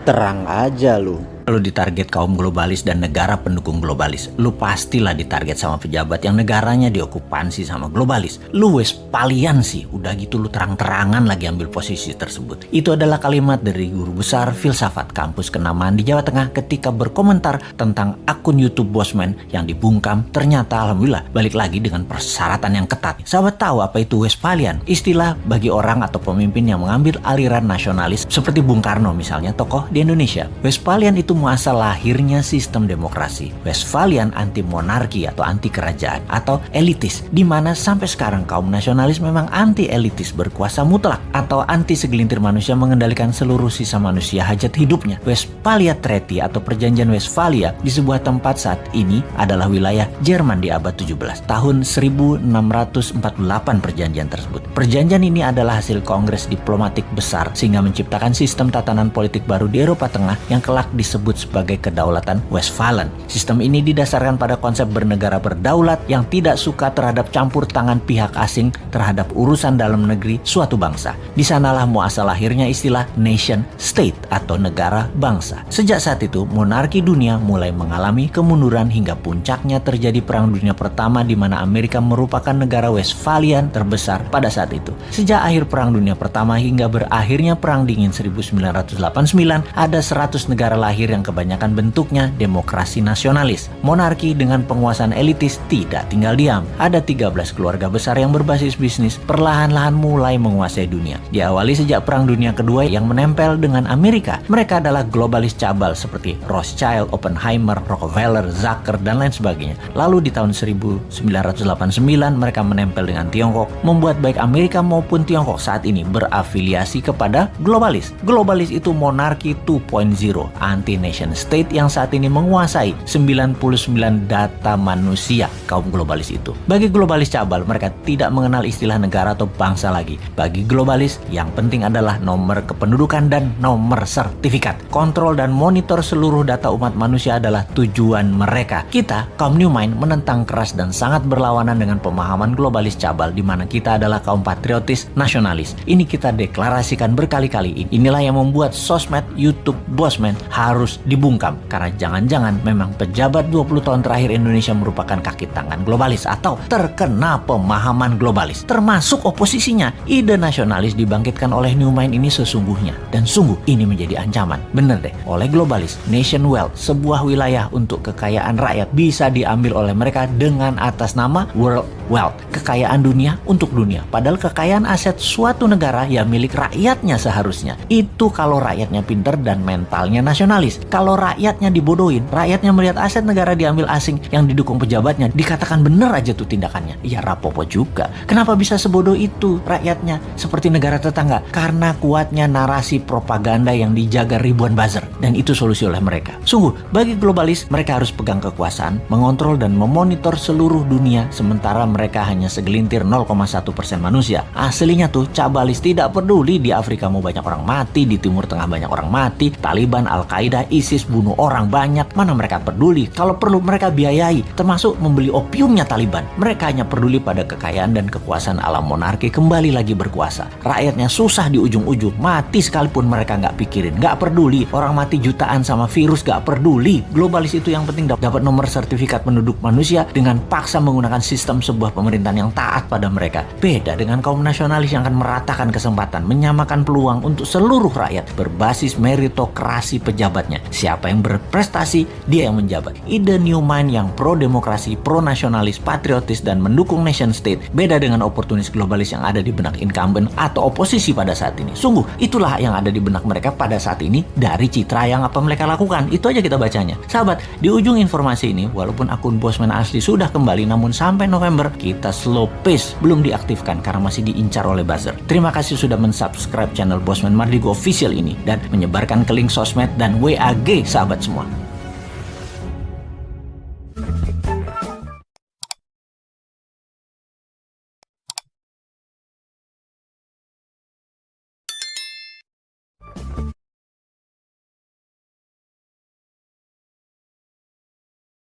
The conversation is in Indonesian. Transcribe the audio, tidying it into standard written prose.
Terang aja lu. Kalau ditarget kaum globalis dan negara pendukung globalis, lu pastilah ditarget sama pejabat yang negaranya diokupansi sama globalis. Lu Westphalian sih, udah gitu lu terang-terangan lagi ambil posisi tersebut. Itu adalah kalimat dari guru besar filsafat kampus Kenamaan di Jawa Tengah ketika berkomentar tentang akun YouTube Bosman yang dibungkam. Ternyata alhamdulillah balik lagi dengan persyaratan yang ketat. Sahabat tahu apa itu Westphalian? Istilah bagi orang atau pemimpin yang mengambil aliran nasionalis seperti Bung Karno misalnya, tokoh di Indonesia. Westphalian itu muasal lahirnya sistem demokrasi. Westphalian anti monarki atau anti kerajaan atau elitis, di mana sampai sekarang kaum nasionalis memang anti elitis berkuasa mutlak atau anti segelintir manusia mengendalikan seluruh sisa manusia hajat hidupnya. Westphalia Treaty atau Perjanjian Westphalia di sebuah tempat saat ini adalah wilayah Jerman di abad 17. Tahun 1648 perjanjian tersebut. Perjanjian ini adalah hasil kongres diplomatik besar sehingga menciptakan sistem tatanan politik baru di Eropa Tengah yang kelak disebut sebagai kedaulatan Westphalen. Sistem ini didasarkan pada konsep bernegara berdaulat yang tidak suka terhadap campur tangan pihak asing terhadap urusan dalam negeri suatu bangsa. Di sanalah muasal lahirnya istilah nation state atau negara bangsa. Sejak saat itu, monarki dunia mulai mengalami kemunduran hingga puncaknya terjadi Perang Dunia Pertama di mana Amerika merupakan negara Westphalian terbesar pada saat itu. Sejak akhir Perang Dunia Pertama hingga berakhirnya Perang Dingin 1989, ada 100 negara lahir yang kebanyakan bentuknya demokrasi nasionalis. Monarki dengan penguasaan elitis tidak tinggal diam. Ada 13 keluarga besar yang berbasis bisnis perlahan-lahan mulai menguasai dunia. Diawali sejak Perang Dunia Kedua yang menempel dengan Amerika. Mereka adalah globalis cabal seperti Rothschild, Oppenheimer, Rockefeller, Zucker, dan lain sebagainya. Lalu di tahun 1989 mereka menempel dengan Tiongkok, membuat baik Amerika maupun Tiongkok saat ini berafiliasi kepada globalis. Globalis itu monarki 2.0, anti nation state yang saat ini menguasai 99 data manusia kaum globalis itu. Bagi globalis cabal, mereka tidak mengenal istilah negara atau bangsa lagi. Bagi globalis, yang penting adalah nomor kependudukan dan nomor sertifikat. Kontrol dan monitor seluruh data umat manusia adalah tujuan mereka. Kita, kaum New Mind, menentang keras dan sangat berlawanan dengan pemahaman globalis cabal di mana kita adalah kaum patriotis nasionalis. Ini kita deklarasikan berkali-kali. Inilah yang membuat sosmed YouTube Bosman harus dibungkam karena jangan-jangan memang pejabat 20 tahun terakhir Indonesia merupakan kaki tangan globalis atau terkena pemahaman globalis termasuk oposisinya. Ide nasionalis dibangkitkan oleh New Mind ini sesungguhnya dan sungguh ini menjadi ancaman. Bener deh, oleh globalis, nation wealth, sebuah wilayah untuk kekayaan rakyat bisa diambil oleh mereka dengan atas nama world wealth, kekayaan dunia untuk dunia. Padahal kekayaan aset suatu negara ya milik rakyatnya seharusnya. Itu kalau rakyatnya pinter dan mentalnya nasionalis. Kalau rakyatnya dibodohin, rakyatnya melihat aset negara diambil asing yang didukung pejabatnya, dikatakan bener aja tuh tindakannya. Ya rapopo juga. Kenapa bisa sebodoh itu rakyatnya seperti negara tetangga? Karena kuatnya narasi propaganda yang dijaga ribuan buzzer. Dan itu solusi oleh mereka. Sungguh, bagi globalis, mereka harus pegang kekuasaan, mengontrol dan memonitor seluruh dunia, sementara mereka hanya segelintir 0,1% manusia. Aslinya tuh cabalis tidak peduli di Afrika mau banyak orang mati, di Timur Tengah banyak orang mati, Taliban, Al-Qaeda, ISIS bunuh orang banyak. Mana mereka peduli? Kalau perlu mereka biayai, termasuk membeli opiumnya Taliban. Mereka hanya peduli pada kekayaan dan kekuasaan alam monarki kembali lagi berkuasa. Rakyatnya susah di ujung-ujung, mati sekalipun mereka nggak pikirin, nggak peduli. Orang mati jutaan sama virus nggak peduli. Globalis itu yang penting dapat nomor sertifikat penduduk manusia dengan paksa menggunakan sistem sebuah pemerintahan yang taat pada mereka. Beda dengan kaum nasionalis yang akan meratakan kesempatan, menyamakan peluang untuk seluruh rakyat berbasis meritokrasi pejabatnya. Siapa yang berprestasi, dia yang menjabat. Ide New Mind yang pro-demokrasi, pro-nasionalis, patriotis, dan mendukung nation state beda dengan oportunis globalis yang ada di benak incumbent atau oposisi pada saat ini. Sungguh, itulah yang ada di benak mereka pada saat ini dari citra yang apa mereka lakukan. Itu aja kita bacanya. Sahabat, di ujung informasi ini, walaupun akun Bosman asli sudah kembali, namun sampai November, kita slow pace belum diaktifkan karena masih diincar oleh buzzer. Terima kasih sudah mensubscribe channel Bosman Mardigu Official ini dan menyebarkan ke link sosmed dan WAG sahabat semua.